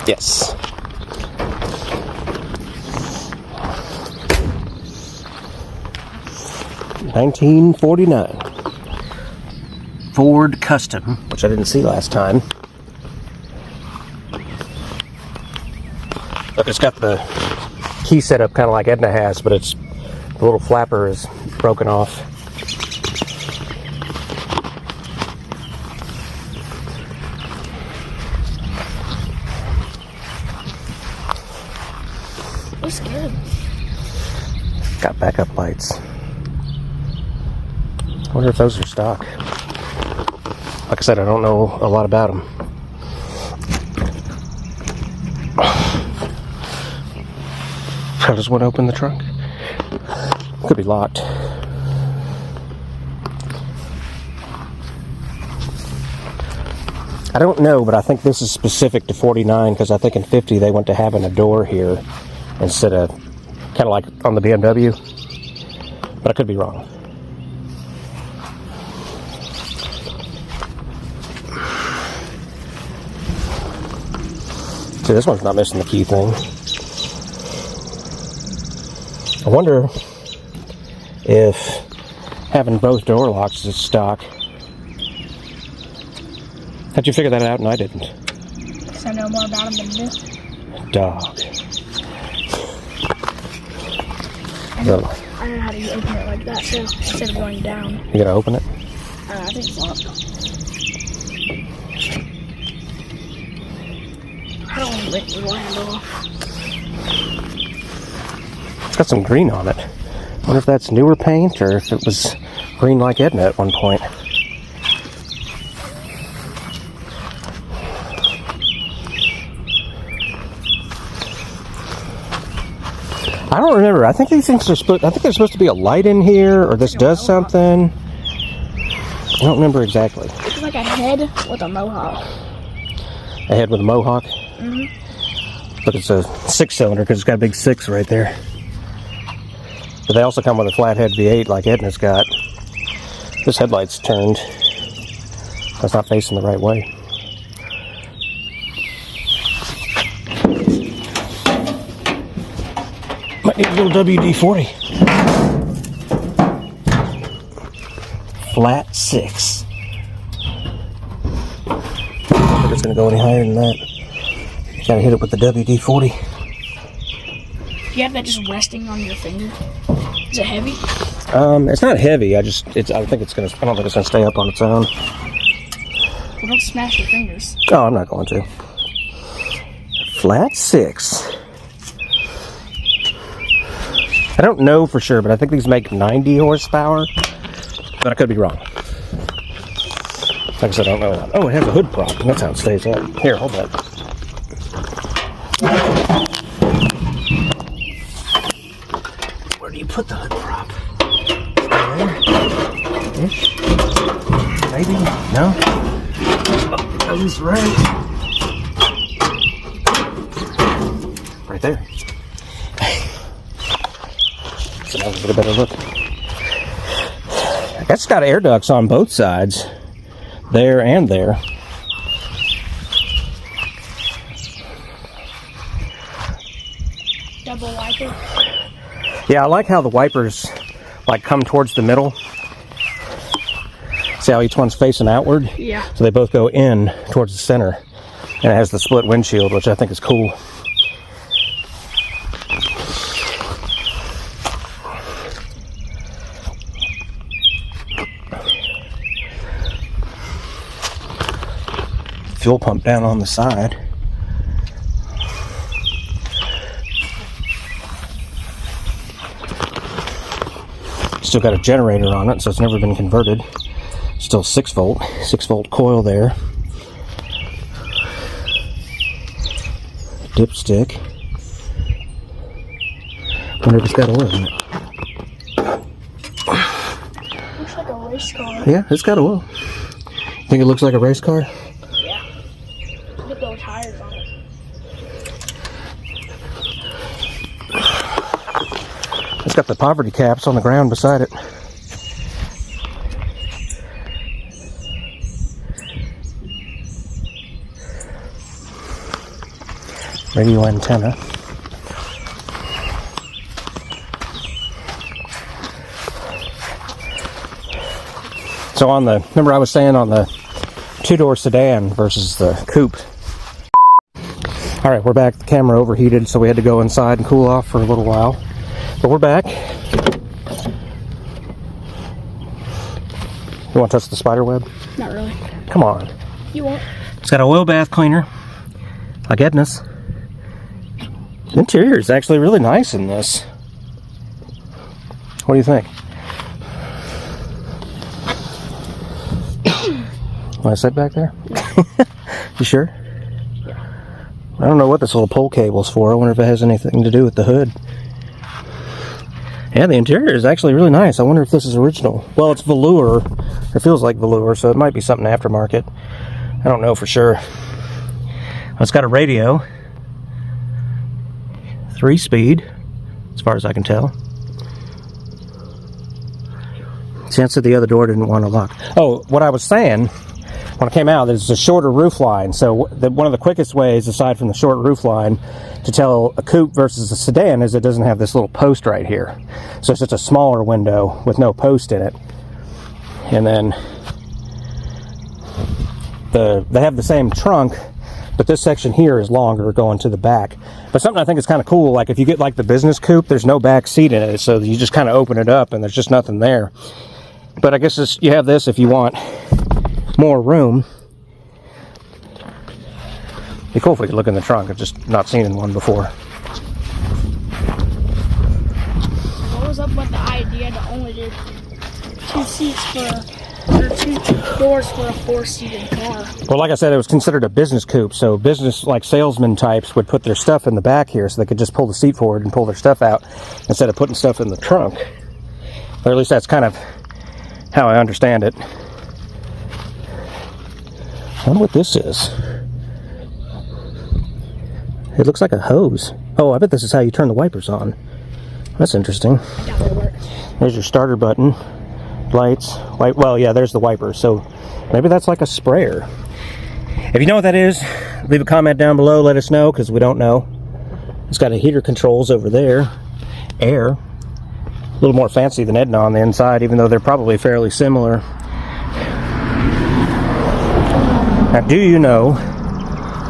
Yes. $1949. Ford Custom, which I didn't see last time. Look, it's got the key set up kind of like Edna has, but it's the little flapper is broken off. Looks good. Got backup lights. I wonder if those are stock. Like I said, I don't know a lot about them. How does one open the trunk? Could be locked. I don't know, but I think this is specific to 49 because I think in 50 they went to having a door here instead of kind of like on the BMW. But I could be wrong. See, this one's not missing the key thing. I wonder if having both door locks is stock. How'd you figure that out and I didn't? Because I know more about them than you. Dog. I know how to open it like that too, instead of going down. You gotta open it? I think it's locked. I don't want to lick the handle off. It's got some green on it. I wonder if that's newer paint or if it was green like Edna at one point. I don't remember. I think these things are supposed. I think there's supposed to be a light in here, or this does something. I don't remember exactly. It's like a head with a mohawk. A head with a mohawk. Mhm. Look, it's a 6-cylinder because it's got a big 6 right there. But they also come with a flathead V8 like Edna's got. This headlight's turned. It's not facing the right way. Might need a little WD-40. Flat 6. I don't think it's going to go any higher than that. Gotta hit it with the WD-40. Do you have that just resting on your finger? Is it heavy? It's not heavy. I don't think it's gonna stay up on its own. Well, don't smash your fingers. Oh, I'm not going to. Flat 6. I don't know for sure, but I think these make 90 horsepower. But I could be wrong. Like I said, I don't know. Oh, it has a hood prop. That's how it stays up. Here, hold that. Where do you put the hood prop? There? Ish? Maybe? No? Oh, that is right. Right there. So now we'll get a better look. That's got air ducts on both sides. There and there. Double wiper. Yeah, I like how the wipers like come towards the middle. See how each one's facing outward? Yeah. So they both go in towards the center. And it has the split windshield, which I think is cool. Fuel pump down on the side. Still got a generator on it, so it's never been converted. Still 6-volt coil there. Dipstick. Wonder if it's got oil in it. Looks like a race car. Yeah, it's got oil. Think it looks like a race car? Yeah. Look at those tires on it. It's got the poverty caps on the ground beside it. radio antenna. So on the, remember I was saying on the two-door sedan versus the coupe. All right, we're back. The camera overheated, so we had to go inside and cool off for a little while. But we're back. You want to touch the spider web? Not really. Come on. You won't. It's got a oil bath cleaner, like Edna's. The interior is actually really nice in this. What do you think? What I said back there? You sure? I don't know what this little pull cable's for. I wonder if it has anything to do with the hood. Yeah, the interior is actually really nice. I wonder if this is original. Well, it's velour. It feels like velour, so it might be something aftermarket. I don't know for sure. It's got a radio. 3-speed, as far as I can tell. Chance that the other door didn't want to lock. Oh, what I was saying, when I came out, there's a shorter roof line. So one of the quickest ways, aside from the short roof line, to tell a coupe versus a sedan is it doesn't have this little post right here. So it's just a smaller window with no post in it. And then they have the same trunk, but this section here is longer going to the back. But something I think is kind of cool, like if you get like the business coupe, there's no back seat in it, so you just kind of open it up and there's just nothing there. But I guess you have this if you want more room. It'd be cool if we could look in the trunk. I've just not seen one before. What was up with the idea to only do 2 seats or 2 doors for a 4-seated car? Well, like I said, it was considered a business coupe, so business, like salesman types, would put their stuff in the back here so they could just pull the seat forward and pull their stuff out instead of putting stuff in the trunk. Or at least that's kind of how I understand it. I wonder what this is. It looks like a hose. Oh, I bet this is how you turn the wipers on. That's interesting. There's your starter button. Lights. Well, yeah, there's the wipers. So maybe that's like a sprayer. If you know what that is, leave a comment down below. Let us know, because we don't know. It's got a heater controls over there. Air. A little more fancy than Edna on the inside, even though they're probably fairly similar. Now, do you know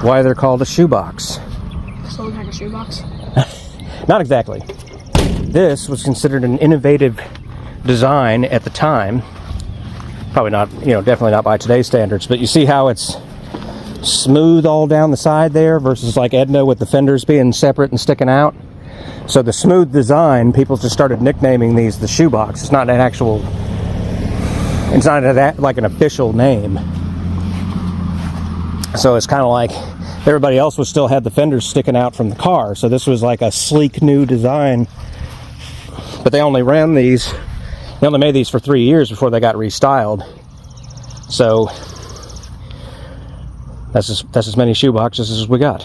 why they're called a shoebox? So looks like a shoebox? Not exactly. This was considered an innovative design at the time. Probably not, definitely not by today's standards, but you see how it's smooth all down the side there versus like Edna with the fenders being separate and sticking out. So the smooth design, people just started nicknaming these the shoebox. It's not like an official name. So it's kind of like everybody else still had the fenders sticking out from the car. So this was like a sleek new design. But they only made these for 3 years before they got restyled. So that's as many shoeboxes as we got.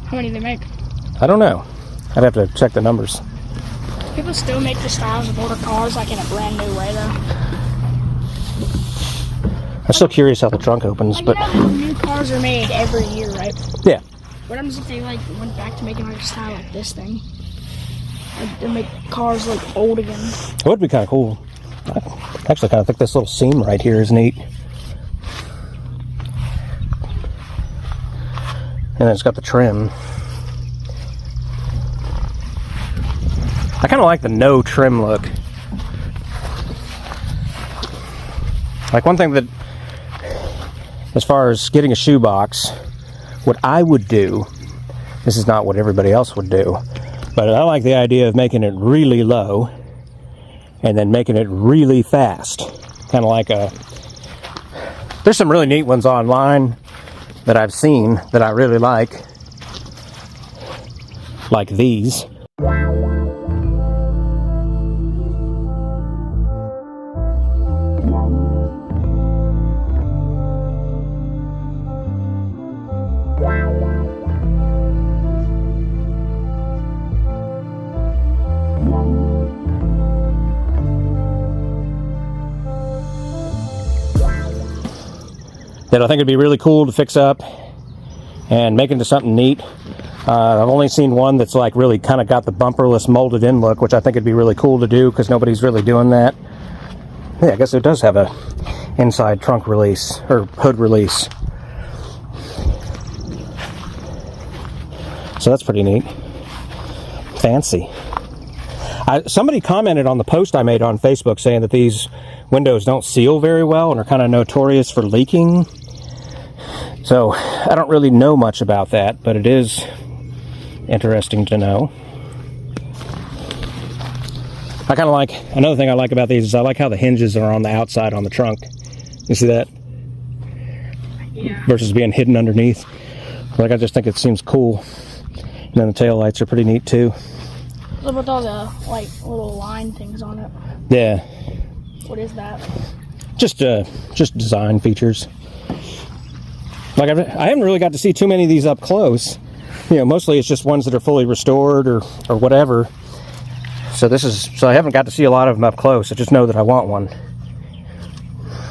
How many do they make? I don't know. I'd have to check the numbers. People still make the styles of older cars like in a brand new way though. I'm still curious how the trunk opens, but new cars are made every year, right? Yeah. What happens if they went back to making like a style like this thing? Like they make cars old again. It would be kind of cool. I actually kind of think this little seam right here is neat. And then it's got the trim. I kind of like the no trim look. Like one thing that, as far as getting a shoebox, what I would do, this is not what everybody else would do, but I like the idea of making it really low and then making it really fast. Kind of like there's some really neat ones online that I've seen that I really like these. That I think it'd be really cool to fix up and make into something neat. I've only seen one that's like really kind of got the bumperless molded in look, which I think would be really cool to do because nobody's really doing that. Yeah, I guess it does have a inside trunk release or hood release. So that's pretty neat. Fancy. Somebody commented on the post I made on Facebook saying that these windows don't seal very well and are kind of notorious for leaking. So I don't really know much about that, but it is interesting to know. I kind of like, another thing I like about these is I like how the hinges are on the outside on the trunk. You see that? Yeah. Versus being hidden underneath. Like, I just think it seems cool. And then the tail lights are pretty neat too. What about all the like little line things on it? Yeah. What is that? Just design features. Like, I haven't really got to see too many of these up close. You know, mostly it's just ones that are fully restored or whatever. So I haven't got to see a lot of them up close. I just know that I want one.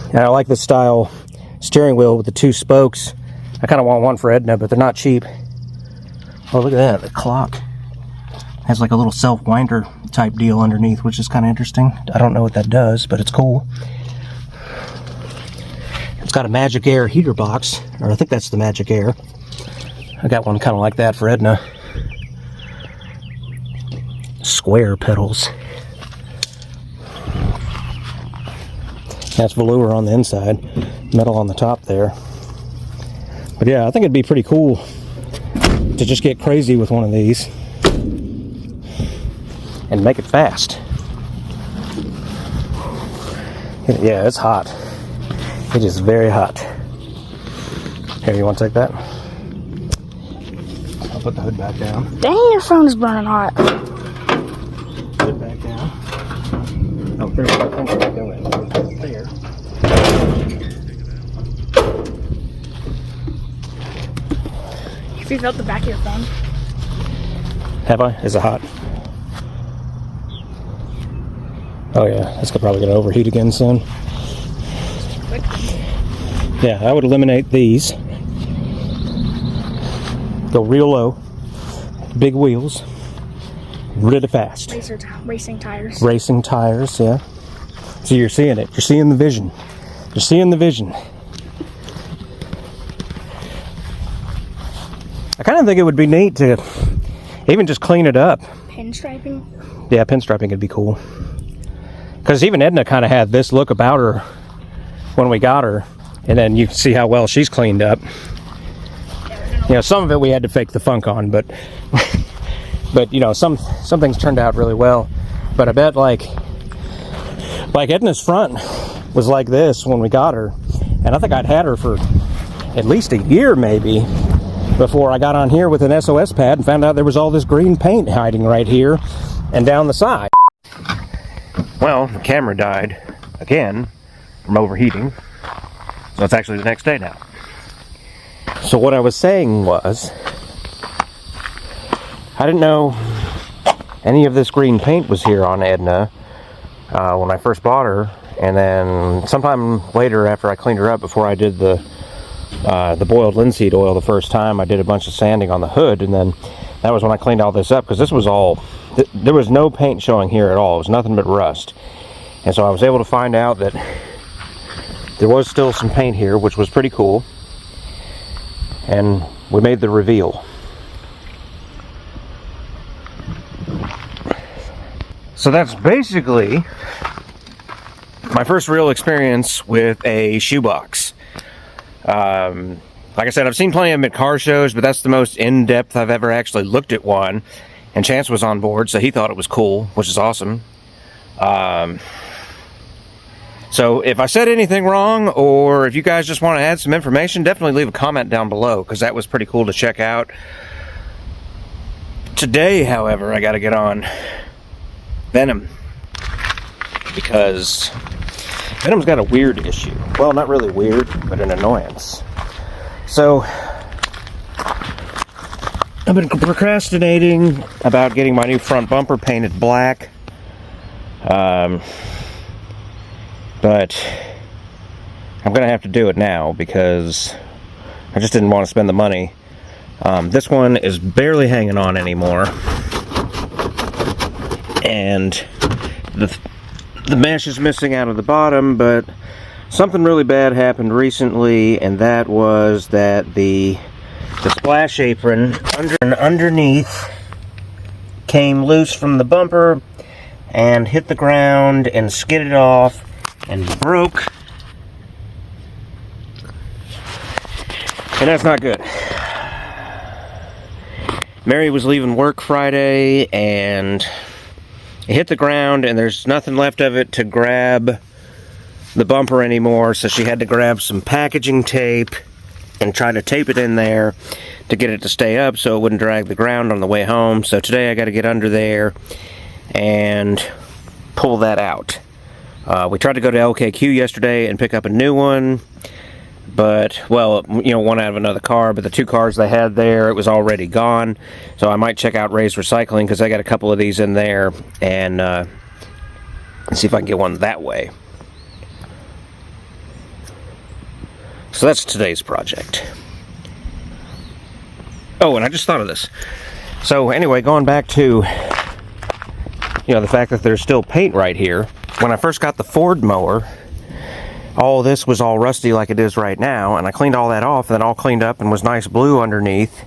And I like this style steering wheel with the 2 spokes. I kind of want one for Edna, but they're not cheap. Oh, look at that. The clock has like a little self-winder type deal underneath, which is kind of interesting. I don't know what that does, but it's cool. It's got a Magic Air heater box, or I think that's the Magic Air. I got one kind of like that for Edna. Square pedals. That's velour on the inside, metal on the top there. But yeah, I think it'd be pretty cool to just get crazy with one of these and make it fast. Yeah, it's hot. It is very hot. Here, you want to take that? I'll put the hood back down. Dang, your phone is burning hot. Put it back down. Oh, there's the thing to go in. There. Have you felt the back of your phone? Have I? Is it hot? Oh yeah, it's probably going to overheat again soon. Yeah, I would eliminate these. Go real low. Big wheels. Really fast. Racing tires. Racing tires, yeah. So you're seeing it. You're seeing the vision. You're seeing the vision. I kind of think it would be neat to even just clean it up. Pinstriping? Yeah, pinstriping would be cool. Because even Edna kind of had this look about her when we got her. And then you can see how well she's cleaned up. You know, some of it we had to fake the funk on, but you know, some things turned out really well. But I bet like Edna's front was like this when we got her, and I think I'd had her for at least a year maybe before I got on here with an SOS pad and found out there was all this green paint hiding right here and down the side. Well, the camera died again from overheating. So it's actually the next day now. So what I was saying was, I didn't know any of this green paint was here on Edna when I first bought her, and then sometime later after I cleaned her up, before I did the boiled linseed oil the first time, I did a bunch of sanding on the hood, and then that was when I cleaned all this up, because this was all, there was no paint showing here at all. It was nothing but rust. And so I was able to find out that there was still some paint here, which was pretty cool. And we made the reveal. So that's basically my first real experience with a shoebox. Like I said, I've seen plenty of them at car shows, but that's the most in-depth I've ever actually looked at one. And Chance was on board, so he thought it was cool, which is awesome. So if I said anything wrong, or if you guys just want to add some information, definitely leave a comment down below, because that was pretty cool to check out. Today, however, I got to get on Venom, because Venom's got a weird issue. Well, not really weird, but an annoyance. So I've been procrastinating about getting my new front bumper painted black. But I'm going to have to do it now, because I just didn't want to spend the money This one is barely hanging on anymore. And the mesh is missing out of the bottom, but something really bad happened recently, and that was that the splash apron underneath came loose from the bumper and hit the ground and skidded off and broke. And that's not good. Mary was leaving work Friday and it hit the ground, and there's nothing left of it to grab the bumper anymore, so she had to grab some packaging tape and try to tape it in there to get it to stay up so it wouldn't drag the ground on the way home. So today I got to get under there and pull that out. We tried to go to LKQ yesterday and pick up a new one, but, well, you know, one out of another car, but the two cars they had there, it was already gone. So I might check out Ray's Recycling, because I got a couple of these in there, and see if I can get one that way. So that's today's project. Oh, and I just thought of this. So anyway, going back to, you know, the fact that there's still paint right here. When I first got the Ford mower, all this was all rusty like it is right now, and I cleaned all that off, and then all cleaned up and was nice blue underneath.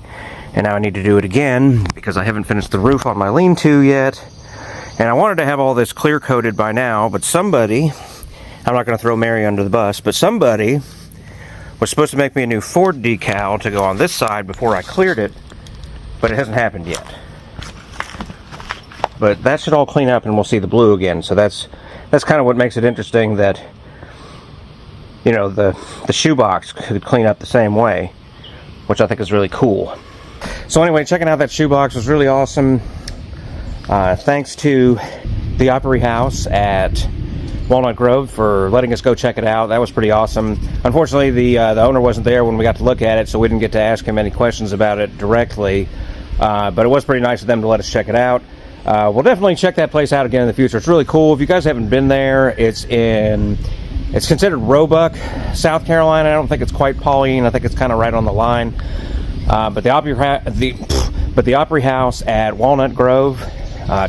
And now I need to do it again because I haven't finished the roof on my lean-to yet. And I wanted to have all this clear coated by now, but somebody, I'm not going to throw Mary under the bus, but somebody was supposed to make me a new Ford decal to go on this side before I cleared it, but it hasn't happened yet. But that should all clean up and we'll see the blue again. So that's kind of what makes it interesting, that, you know, the shoebox could clean up the same way, which I think is really cool. So anyway, checking out that shoebox was really awesome. Thanks to the Opry house at Walnut Grove for letting us go check it out. That was pretty awesome. Unfortunately, the owner wasn't there when we got to look at it, so we didn't get to ask him any questions about it directly. But it was pretty nice of them to let us check it out. We'll definitely check that place out again in the future. It's really cool. If you guys haven't been there, it's considered Roebuck, South Carolina. I don't think it's quite Pauline. I think it's kind of right on the line. But the Opry house at Walnut Grove,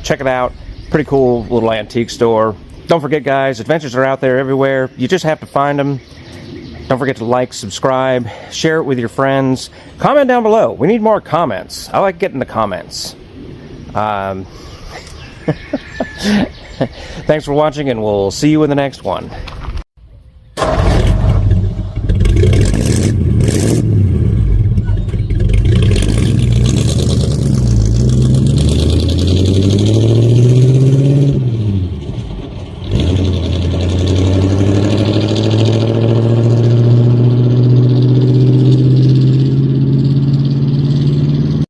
check it out. Pretty cool little antique store. Don't forget, guys, adventures are out there everywhere. You just have to find them. Don't forget to like, subscribe, share it with your friends. Comment down below. We need more comments. I like getting the comments. Thanks for watching, and we'll see you in the next one.